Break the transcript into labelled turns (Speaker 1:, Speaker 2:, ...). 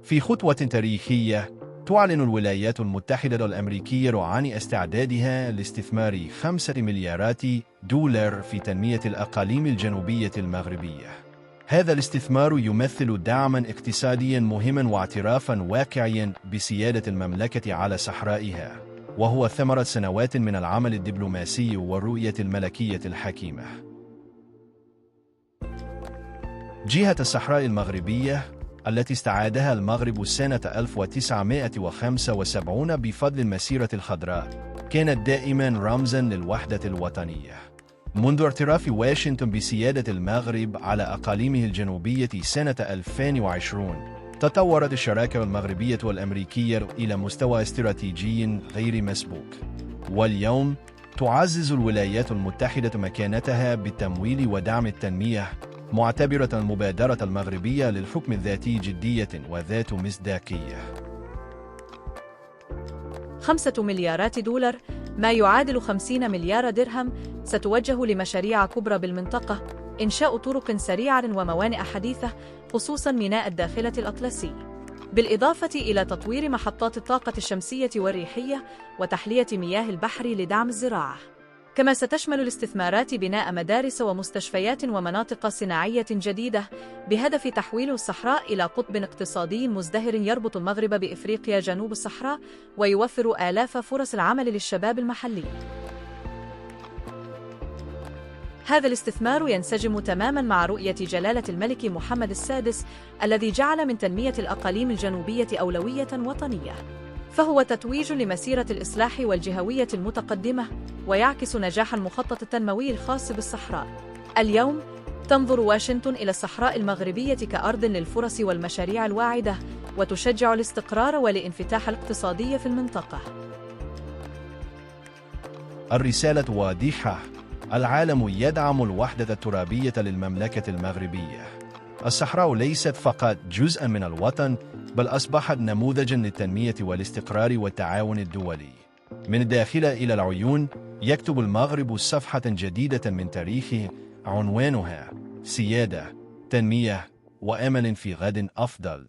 Speaker 1: في خطوة تاريخية، تعلن الولايات المتحدة الأمريكية عن استعدادها لاستثمار 5 مليارات دولار في تنمية الأقاليم الجنوبية المغربية. هذا الاستثمار يمثل دعماً اقتصادياً مهماً واعترافاً واقعياً بسيادة المملكة على صحرائها، وهو ثمرة سنوات من العمل الدبلوماسي والرؤية الملكية الحكيمة. جهة الصحراء المغربية التي استعادها المغرب سنة 1975 بفضل المسيرة الخضراء كانت دائماً رمزاً للوحدة الوطنية. منذ اعتراف واشنطن بسيادة المغرب على أقاليمه الجنوبية سنة 2020، تطورت الشراكة المغربية والأمريكية إلى مستوى استراتيجي غير مسبوق. واليوم تعزز الولايات المتحدة مكانتها بالتمويل ودعم التنمية، معتبرة المبادرة المغربية للحكم الذاتي جدية وذات مصداقية.
Speaker 2: 5 مليارات دولار، ما يعادل 50 مليار درهم، ستوجه لمشاريع كبرى بالمنطقة: إنشاء طرق سريعة وموانئ حديثة، خصوصاً ميناء الداخلة الأطلسي، بالإضافة إلى تطوير محطات الطاقة الشمسية والريحية وتحلية مياه البحر لدعم الزراعة. كما ستشمل الاستثمارات بناء مدارس ومستشفيات ومناطق صناعية جديدة، بهدف تحويل الصحراء إلى قطب اقتصادي مزدهر يربط المغرب بإفريقيا جنوب الصحراء، ويوفر آلاف فرص العمل للشباب المحلي. هذا الاستثمار ينسجم تماماً مع رؤية جلالة الملك محمد السادس، الذي جعل من تنمية الأقاليم الجنوبية أولوية وطنية. فهو تتويج لمسيرة الإصلاح والجهوية المتقدمة، ويعكس نجاح المخطط التنموي الخاص بالصحراء. اليوم تنظر واشنطن إلى الصحراء المغربية كأرض للفرص والمشاريع الواعدة، وتشجع الاستقرار والانفتاح الاقتصادي في المنطقة.
Speaker 1: الرسالة واضحة: العالم يدعم الوحدة الترابية للمملكة المغربية. الصحراء ليست فقط جزءاً من الوطن، بل أصبحت نموذجاً للتنمية والاستقرار والتعاون الدولي. من الداخل إلى العيون، يكتب المغرب صفحة جديدة من تاريخه، عنوانها سيادة، تنمية، وأمل في غد أفضل.